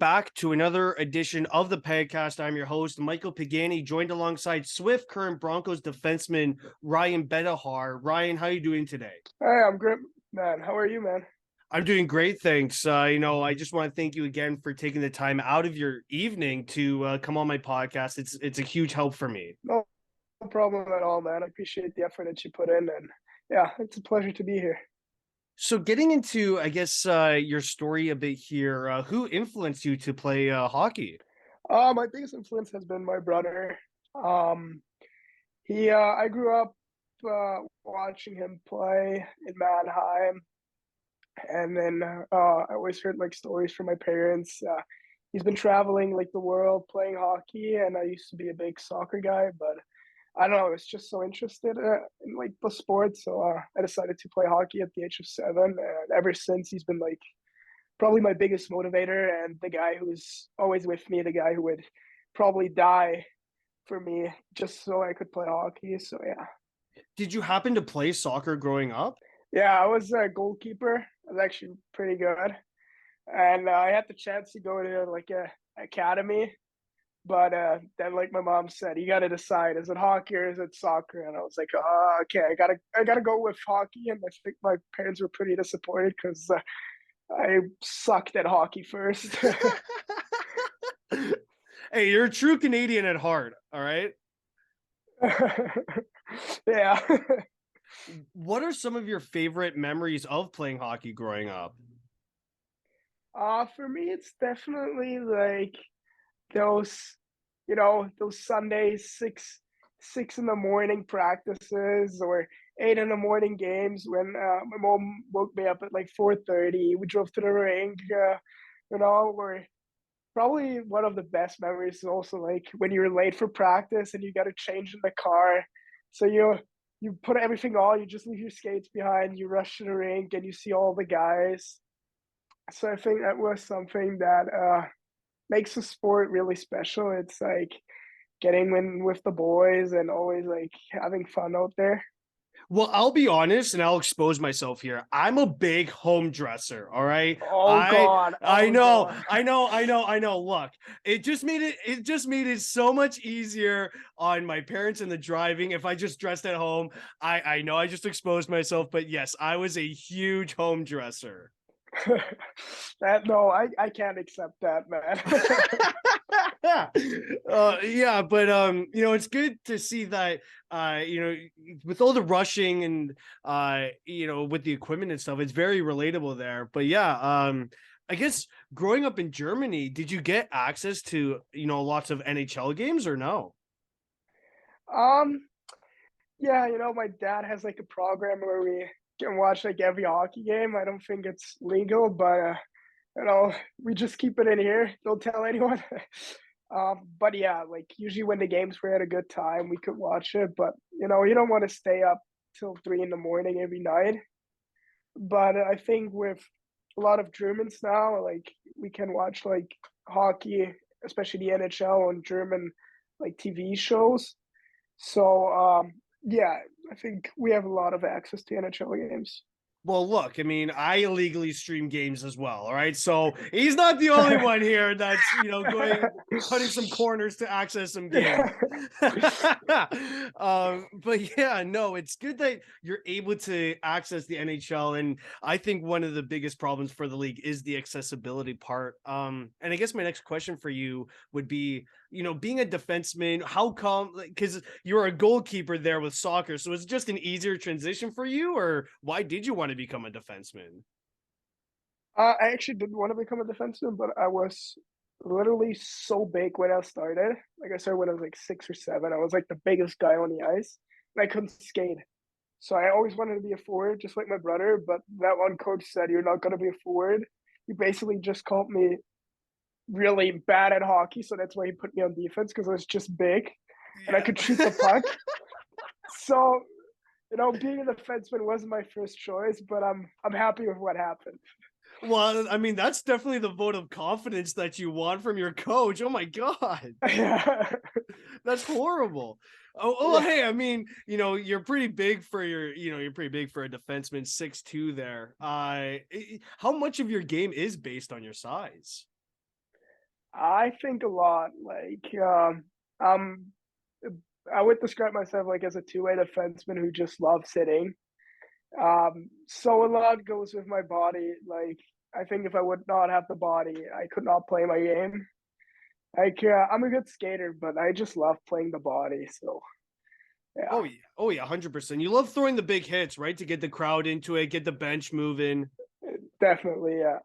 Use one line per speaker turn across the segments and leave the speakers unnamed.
back to another edition of the Pagcast. I'm your host, Michael Pagani, joined alongside Swift Current Broncos defenseman Rayan Bettahar. Ryan, how are you doing today?
Hey, I'm great, man. How are you, man?
I'm doing great, thanks. I just want to thank you again for taking the time out of your evening to come on my podcast. It's a huge help for me.
No problem at all, man. I appreciate the effort that you put in, and yeah, it's a pleasure to be here.
So getting into, I guess, your story a bit here, who influenced you to play hockey?
My biggest influence has been my brother. Um, I grew up watching him play in Mannheim, and then I always heard like stories from my parents. He's been traveling like the world playing hockey, and I used to be a big soccer guy, but I don't know, I was just so interested in like the sport, so I decided to play hockey at the age of 7, and ever since he's been like probably my biggest motivator and the guy who's always with me, the guy who would probably die for me just so I could play hockey. So yeah.
Did you happen to play soccer growing up?
Yeah, I was a goalkeeper. I was actually pretty good, and I had the chance to go to like a academy. But then, like my mom said, you got to decide: is it hockey or is it soccer? And I was like, oh, okay, I gotta go with hockey. And I think my parents were pretty disappointed because I sucked at hockey first.
Hey, you're a true Canadian at heart, all right?
Yeah.
What are some of your favorite memories of playing hockey growing up?
For me, it's definitely like those, those Sundays, six in the morning practices or 8 in the morning games when my mom woke me up at like 4:30. We drove to the rink, where probably one of the best memories is also like when you're late for practice and you got to change in the car. So you put everything on, you just leave your skates behind, you rush to the rink and you see all the guys. So I think that was something that makes the sport really special. It's like getting in with the boys and always like having fun out there.
Well, I'll be honest and I'll expose myself here. I'm a big home dresser, all right?
Oh
I
God.
I
Oh
know,
God.
I know. Look, it just made it so much easier on my parents and the driving if I just dressed at home. I know I just exposed myself, but yes, I was a huge home dresser.
I can't accept that, man.
Yeah, but it's good to see that with all the rushing and with the equipment and stuff, it's very relatable there. But yeah, I guess growing up in Germany, did you get access to lots of NHL games or no?
um, yeah, my dad has like a program where we can watch like every hockey game. I don't think it's legal, but you know, we just keep it in here. Don't tell anyone. But yeah, like usually when the games were at a good time, we could watch it. But you don't want to stay up till 3 in the morning every night. But I think with a lot of Germans now, like we can watch like hockey, especially the NHL on German like TV shows. So yeah, I think we have a lot of access to NHL games.
Well, look, I mean, I illegally stream games as well. All right. So he's not the only one here that's, going cutting some corners to access some games. But yeah, no, it's good that you're able to access the NHL. And I think one of the biggest problems for the league is the accessibility part. And I guess my next question for you would be, being a defenseman, how come, because you're a goalkeeper there with soccer. So it's just an easier transition for you, or why did you want to become a defenseman?
I actually didn't want to become a defenseman, but I was literally so big when I started. Like I started when I was like 6 or 7. I was like the biggest guy on the ice, and I couldn't skate. So I always wanted to be a forward, just like my brother. But that one coach said, "You're not going to be a forward." He basically just called me really bad at hockey, so that's why he put me on defense because I was just big and I
Yeah.
could shoot the puck. So being a defenseman wasn't my first choice, but I'm happy with what happened.
Well, I mean, that's definitely the vote of confidence that you want from your coach. Oh my God.
Yeah.
That's horrible.
Yeah.
Hey, I mean, you're pretty big for you're pretty big for a defenseman, 6'2" there. How much of your game is based on your size?
I think a lot. Um, I would describe myself like as a two-way defenseman who just loves hitting. So a lot goes with my body. Like, I think if I would not have the body, I could not play my game. I'm a good skater, but I just love playing the body. So yeah,
Oh yeah, 100%. You love throwing the big hits, right? To get the crowd into it, get the bench moving.
definitely. Yeah.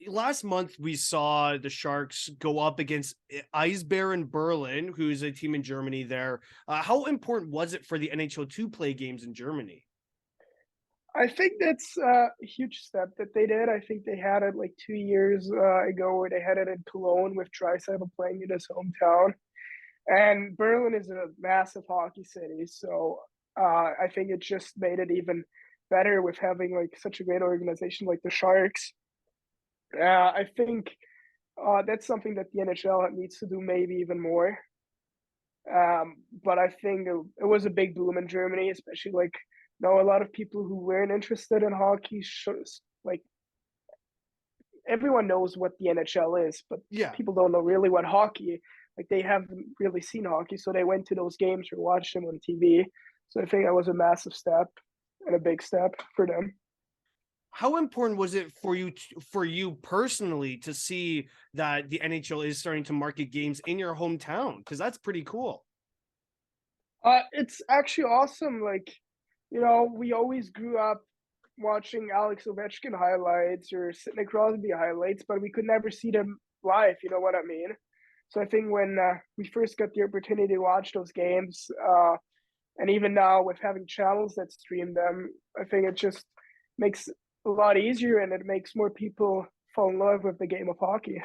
Last month we saw the Sharks go up against Eisbären Berlin, who's a team in Germany there. How important was it for the NHL to play games in Germany?
I think that's a huge step that they did. I think they had it like 2 years ago where they had it in Cologne with Draisaitl playing in his hometown. And Berlin is a massive hockey city, so I think it just made it even better with having like such a great organization like the Sharks. I think that's something that the NHL needs to do maybe even more. But I think it was a big boom in Germany, especially like a lot of people who weren't interested in hockey. Like everyone knows what the NHL is, but
Yeah.
people don't know really what hockey. Like they haven't really seen hockey, so they went to those games or watched them on TV. So I think that was a massive step and a big step for them.
How important was it for for you personally to see that the NHL is starting to market games in your hometown? Because that's pretty cool.
It's actually awesome. Like, we always grew up watching Alex Ovechkin highlights or Sidney Crosby highlights, but we could never see them live. You know what I mean? So I think when we first got the opportunity to watch those games, and even now with having channels that stream them, I think it just makes a lot easier and it makes more people fall in love with the game of hockey.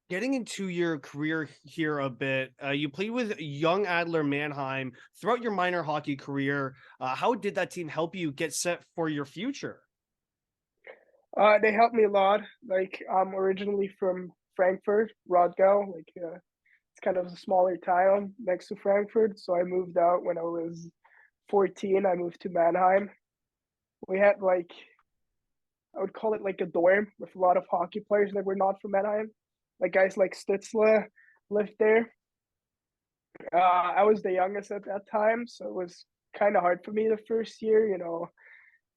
Getting into your career here a bit, you played with Young Adler Mannheim throughout your minor hockey career. How did that team help you get set for your future?
They helped me a lot. Like I'm originally from Frankfurt, Rodgau. It's kind of a smaller town next to Frankfurt. So I moved out when I was 14. I moved to Mannheim. We had like I would call it like a dorm with a lot of hockey players that were not from Mannheim. Like guys like Stutzla lived there. I was the youngest at that time, so it was kind of hard for me the first year.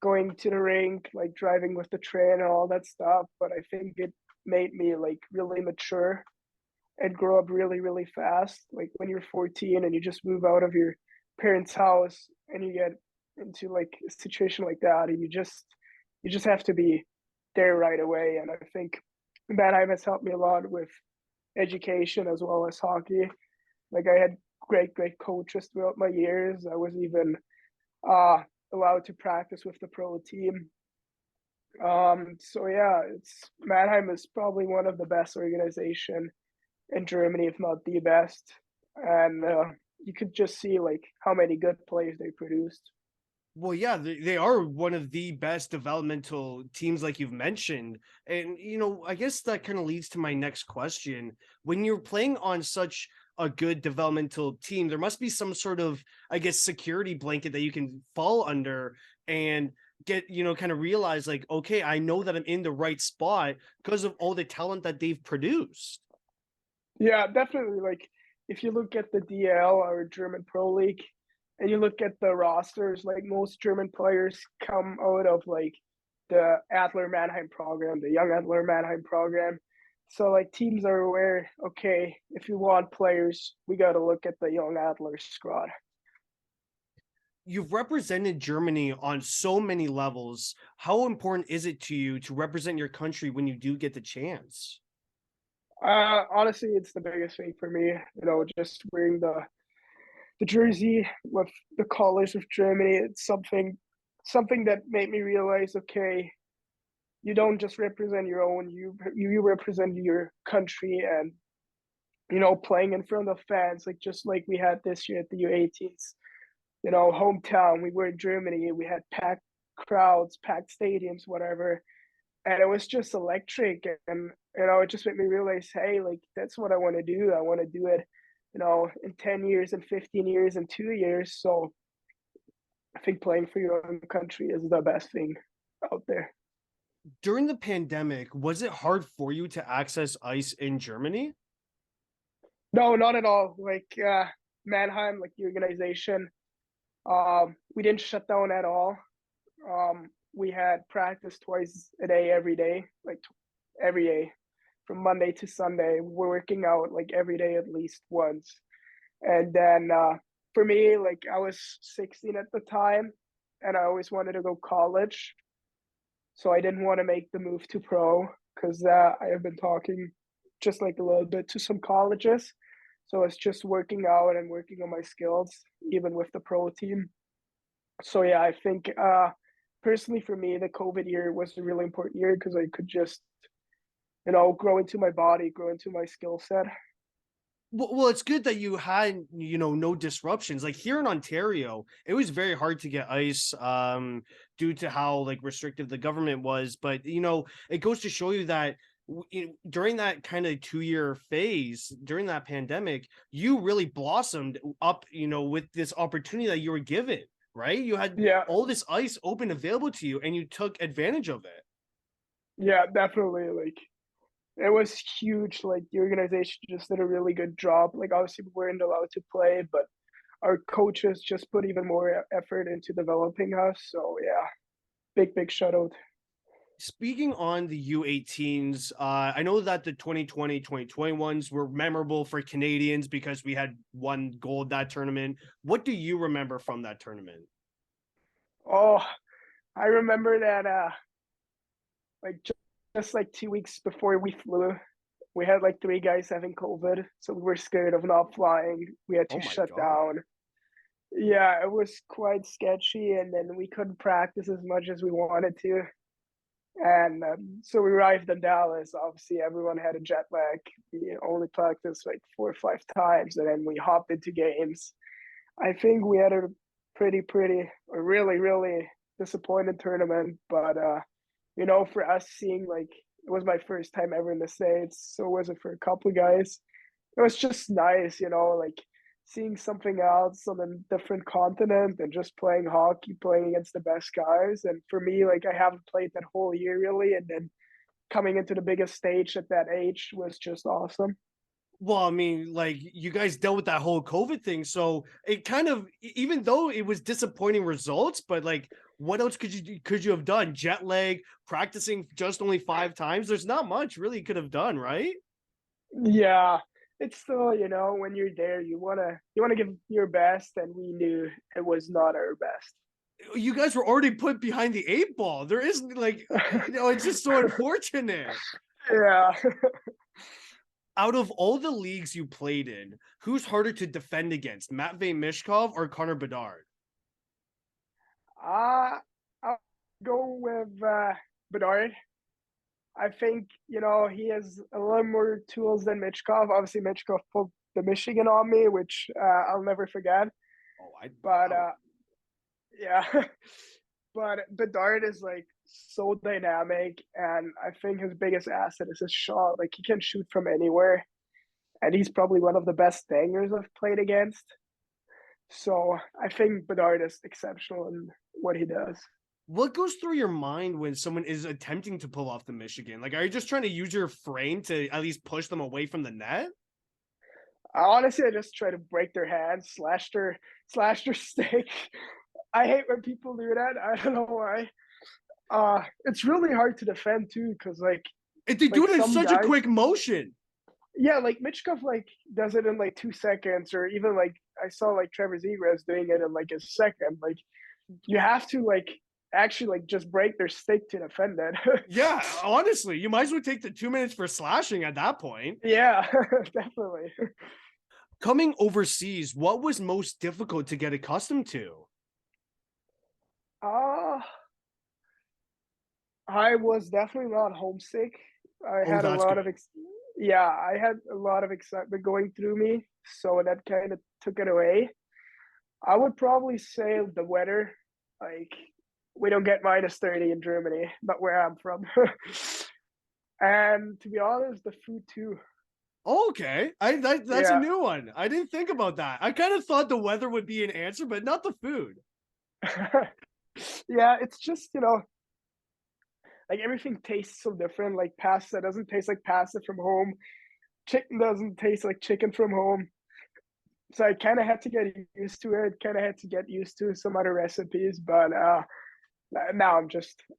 Going to the rink, like driving with the train and all that stuff. But I think it made me like really mature and grow up really, really fast. Like when you're 14 and you just move out of your parents' house and you get into like a situation like that, and you just have to be there right away. And I think Mannheim has helped me a lot with education as well as hockey. Like I had great, great coaches throughout my years. I was even uh, allowed to practice with the pro team. So yeah, it's Mannheim is probably one of the best organization in Germany, if not the best. And you could just see like how many good players they produced.
Well, yeah, they are one of the best developmental teams, like you've mentioned. And, I guess that kind of leads to my next question. When you're playing on such a good developmental team, there must be some sort of, I guess, security blanket that you can fall under and get, kind of realize like, okay, I know that I'm in the right spot because of all the talent that they've produced.
Yeah, definitely. Like if you look at the DL or German Pro League, and you look at the rosters, like most German players come out of like the Adler Mannheim program, the Young Adler Mannheim program. So like teams are aware, okay, if you want players, we got to look at the Young Adler squad.
You've represented Germany on so many levels. How important is it to you to represent your country when you do get the chance?
Honestly, it's the biggest thing for me. Just wearing the jersey with the colors of Germany. It's something that made me realize, okay, you don't just represent your own, you represent your country, and playing in front of fans, like just like we had this year at the U18s. Hometown. We were in Germany. We had packed crowds, packed stadiums, whatever, and it was just electric. And it just made me realize, hey, like that's what I want to do. I want to do it, in 10 years, and 15 years, and 2 years. So I think playing for your own country is the best thing out there.
During the pandemic, was it hard for you to access ice in Germany?
No, not at all. Like Mannheim, like the organization, we didn't shut down at all. We had practice twice a day, every day, like every day, from Monday to Sunday. We're working out like every day at least once. And then for me, like I was 16 at the time, and I always wanted to go college, so I didn't want to make the move to pro because I have been talking just like a little bit to some colleges. So it's just working out and working on my skills, even with the pro team. So yeah, I think personally for me, the COVID year was a really important year because I could just, grow into my body, grow into my skill set.
Well, it's good that you had, no disruptions. Like here in Ontario, it was very hard to get ice due to how like restrictive the government was. But it goes to show you that during that kind of 2 year phase during that pandemic, you really blossomed up, with this opportunity that you were given, right? You had
Yeah,
all this ice open available to you and you took advantage of it.
yeah, definitely. Like it was huge. Like the organization just did a really good job. Like obviously we weren't allowed to play, but our coaches just put even more effort into developing us. So yeah, big shout out.
Speaking on the U18s, I know that the 2020, 2021s were memorable for Canadians because we had won gold that tournament. What do you remember from that tournament?
Oh, I remember that like just like 2 weeks before we flew, we had like three guys having COVID, so we were scared of not flying. We had
Oh
to
my
shut
God.
down. Yeah, it was quite sketchy, and then we couldn't practice as much as we wanted to. And so we arrived in Dallas. Obviously, everyone had a jet lag. We only practiced like 4 or 5 times, and then we hopped into games. I think we had a pretty, a really disappointed tournament. But for us seeing like it was my first time ever in the States, so was it for a couple of guys. It was just nice, like seeing something else on a different continent and just playing hockey, playing against the best guys. And for me, like I haven't played that whole year really, and then coming into the biggest stage at that age was just awesome.
Well, I mean, like you guys dealt with that whole COVID thing, so it kind of, even though it was disappointing results, but like, what else could you have done? Jet lag, practicing just only 5 times. There's not much really you could have done, right?
Yeah, it's still, when you're there, you wanna give your best, and we knew it was not our best.
You guys were already put behind the 8 ball. There isn't like, it's just so unfortunate.
Yeah.
Out of all the leagues you played in, who's harder to defend against, Matvey Mishkov or Connor Bedard?
I'll go with Bedard. I think, he has a little more tools than Mitchkov. Obviously, Mitchkov pulled the Michigan on me, which I'll never forget.
Oh, I
But
wow.
yeah, but Bedard is like so dynamic, and I think his biggest asset is his shot. Like he can shoot from anywhere, and he's probably one of the best bangers I've played against. So I think Bedard is exceptional in what he does.
What goes through your mind when someone is attempting to pull off the Michigan? Like, are you just trying to use your frame to at least push them away from the net?
Honestly, I just try to break their hands, slash their stick. I hate when people do that. I don't know why. It's really hard to defend too, because
And they do
like
it in
some
such a
guys,
quick motion.
yeah, like Mitchkov like does it in like 2 seconds, or even like I saw like Trevor Zegras doing it in like a second. Like you have to like actually like just break their stick to defend it.
Yeah, honestly, you might as well take the 2 minutes for slashing at that point.
Yeah, definitely.
Coming overseas, what was most difficult to get accustomed to?
Uh I was definitely not homesick. I
Oh,
had a
that's
lot
good.
of yeah, I had a lot of excitement going through me, so that kind of took it away. I would probably say the weather, like we don't get -30 in Germany, not where I'm from. And to be honest, the food too.
Okay, that's a
Yeah.
new one. I didn't think about that. I kind of thought the weather would be an answer, but not the food.
Yeah, it's just, like everything tastes so different. Like pasta doesn't taste like pasta from home. Chicken doesn't taste like chicken from home. So I kind of had to get used to it. Kind of had to get used to some other recipes, but now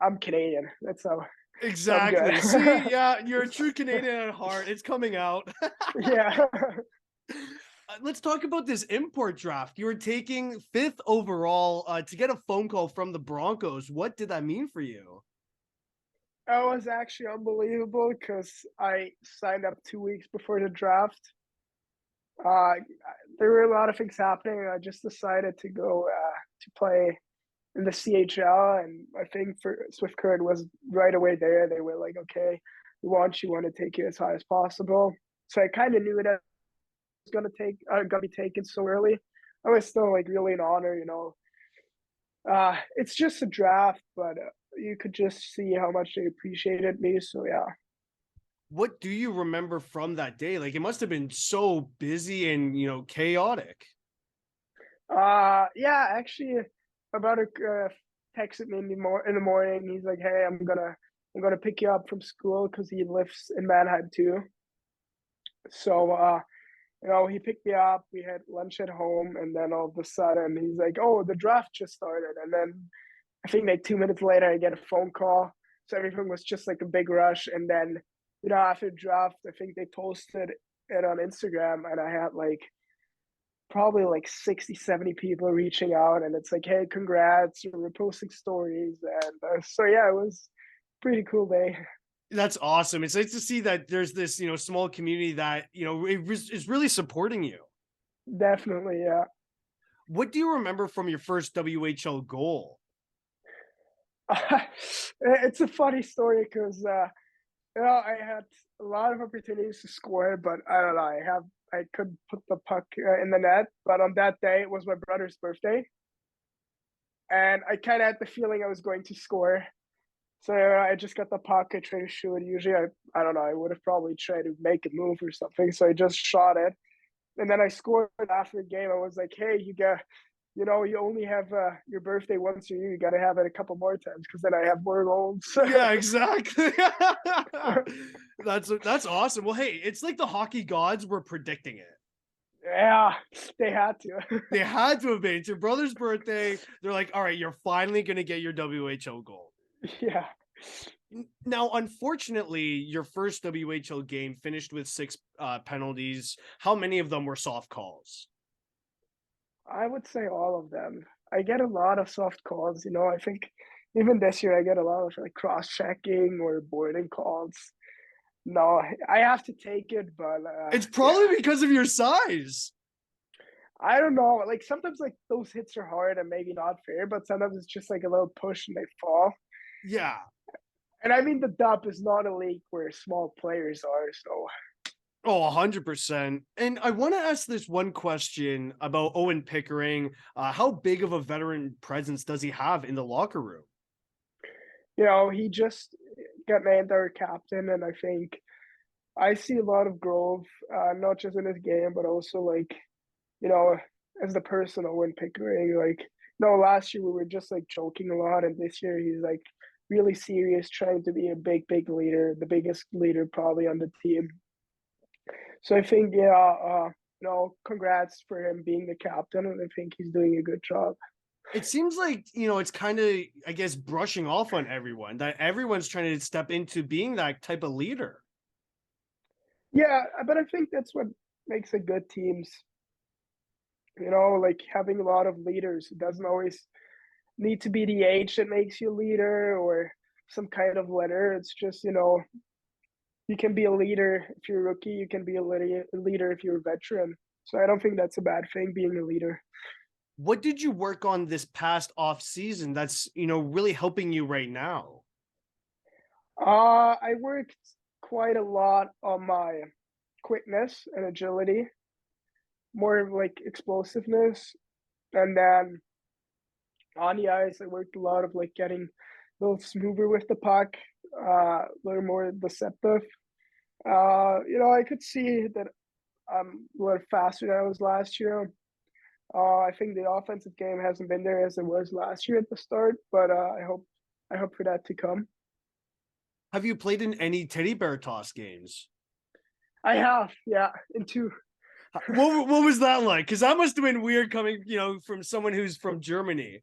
I'm Canadian. So I'm good.
Exactly. See, yeah, you're a true Canadian at heart. It's coming out.
Yeah.
Let's talk about this import draft. You were taking fifth overall to get a phone call from the Broncos. What did that mean for you?
That was actually unbelievable because I signed up 2 weeks before the draft. Uh, there were a lot of things happening. I just decided to go to play in the CHL, and I think for Swift Current was right away there. They were like, "Okay, we want to take you as high as possible." So I kind of knew that was gonna be taken so early. I was still like really an honor, you know. It's just a draft, but you could just see how much they appreciated me. So yeah.
What do you remember from that day? Like it must have been so busy and chaotic.
Yeah, actually, my brother texted me in the morning. He's like, "Hey, I'm gonna pick you up from school because he lives in Mannheim too." So you know, he picked me up. We had lunch at home, and then all of a sudden, he's like, "Oh, the draft just started." And then I think like 2 minutes later, I get a phone call. So everything was just like a big rush. And then, you know, after the draft, I think they posted it on Instagram, and I had like probably like 60, 70 people reaching out, and it's like, "Hey, congrats!" We're posting stories, and so yeah, it was pretty cool day.
That's awesome. It's nice to see that there's this, small community that, is really supporting you.
Definitely, yeah.
What do you remember from your first WHL goal?
It's a funny story because you know, I had a lot of opportunities to score, but I don't know. I couldn't put the puck in the net. But on that day, it was my brother's birthday, and I kind of had the feeling I was going to score. So I just got the puck. I tried to shoot. Usually, I don't know. I would have probably tried to make a move or something. So I just shot it, and then I scored after the game. I was like, "Hey, you know, you only have your birthday once a year. You got to have it a couple more times because then I have more goals."
Yeah, exactly. That's awesome. Well, hey, it's like the hockey gods were predicting it.
Yeah, they had to.
They had to have been. It's your brother's birthday. They're like, all right, you're finally gonna get your WHL goal.
Yeah.
Now, unfortunately, your first WHL game finished with six penalties. How many of them were soft calls?
I would say all of them. I get a lot of soft calls, you know. I think even this year I get a lot of like cross checking or boarding calls. No, I have to take it, but
It's
yeah,
probably because of your size.
I don't know. Like sometimes like those hits are hard and maybe not fair, but sometimes it's just like a little push and they fall.
Yeah.
And I mean the DUP is not a league where small players are, so
Oh, 100%. And I want to ask this one question about Owen Pickering. How big of a veteran presence does he have in the locker room?
you know, he just got named our captain, and I think I see a lot of growth, not just in his game, but also like you know, as the person Owen Pickering, like, no, last year we were just like joking a lot, and this year he's like really serious, trying to be a big leader, the biggest leader probably on the team. So I think, yeah, you know, congrats for him being the captain, and I think he's doing a good job.
It seems like, it's kind of, I guess, brushing off on everyone, that everyone's trying to step into being that type of leader.
Yeah, but I think that's what makes a good teams. You know, like having a lot of leaders. It doesn't always need to be the age that makes you a leader or some kind of letter. It's just, you know, you can be a leader if you're a rookie. You can be a leader if you're a veteran. So I don't think that's a bad thing being a leader.
What did you work on this past off season that's, really helping you right now?
I worked quite a lot on my quickness and agility, more of like explosiveness, and then on the ice, I worked a lot of like getting a little smoother with the puck, a little more deceptive. You know, I could see that I'm a little faster than I was last year. I think the offensive game hasn't been there as it was last year at the start, but I hope for that to come.
Have you played in any teddy bear toss games?
I have, yeah, in two.
What was that like? Because that must have been weird coming, from someone who's from Germany.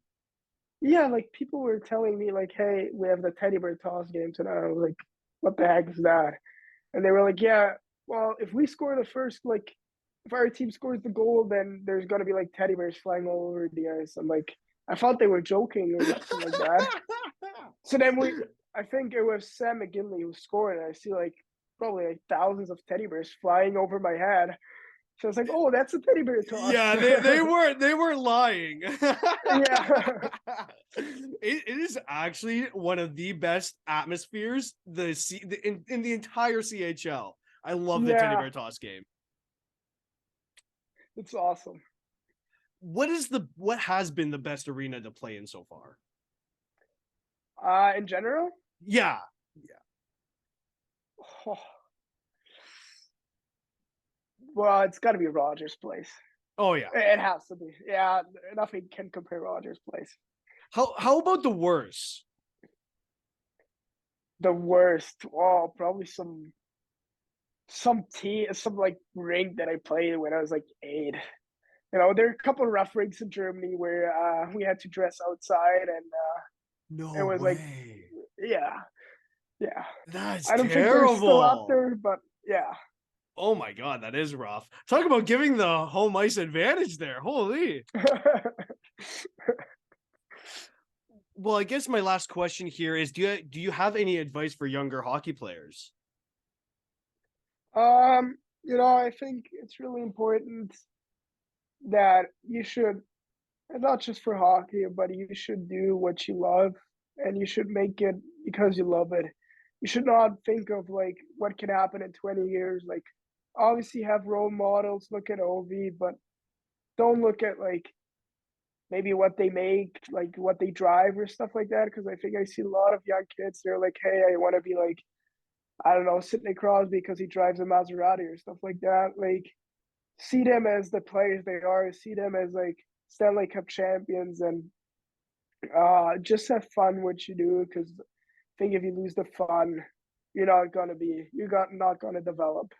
Yeah, like people were telling me like, "Hey, we have the teddy bear toss game tonight." I was like, "What the heck is that?" And they were like, "Yeah, well, if we score the first, like, if our team scores the goal, then there's gonna be like teddy bears flying all over the ice." I'm like, I thought they were joking or something like that. So then I think it was Sam McGinley who scored, and I see like probably like thousands of teddy bears flying over my head. So I was like, "Oh, that's a teddy bear toss."
Yeah, they weren't lying.
Yeah,
It is actually one of the best atmospheres in the entire CHL. I love the teddy
yeah,
bear toss game.
it's awesome.
What has been the best arena to play in so far?
In general,
Yeah.
oh, well, it's got to be Rogers Place.
Oh yeah.
It has to be. Yeah, nothing can compare Rogers Place.
How about the worst?
The worst. Oh, probably some like rink that I played when I was like 8. There are a couple of rough rinks in Germany where we had to dress outside, and it
No
was like,
way.
yeah, yeah.
That's
I don't think they're still out
terrible.
there, but yeah.
Oh my god, that is rough. Talk about giving the home ice advantage there. Holy. Well, I guess my last question here is do you have any advice for younger hockey players?
I think it's really important that you should, and not just for hockey, but you should do what you love, and you should make it because you love it. You should not think of like what can happen in 20 years. Like, obviously have role models, look at Ovi, but don't look at like maybe what they make, like what they drive or stuff like that. Cause I think I see a lot of young kids, they're like, hey, I want to be like, I don't know, Sidney Crosby because he drives a Maserati or stuff like that. Like, see them as the players they are, see them as like Stanley Cup champions, and just have fun what you do. Because I think if you lose the fun, you're not gonna develop.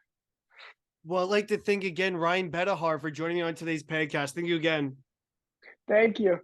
Well, I'd like to thank again Ryan Bettahar for joining me on today's podcast. Thank you again.
Thank you.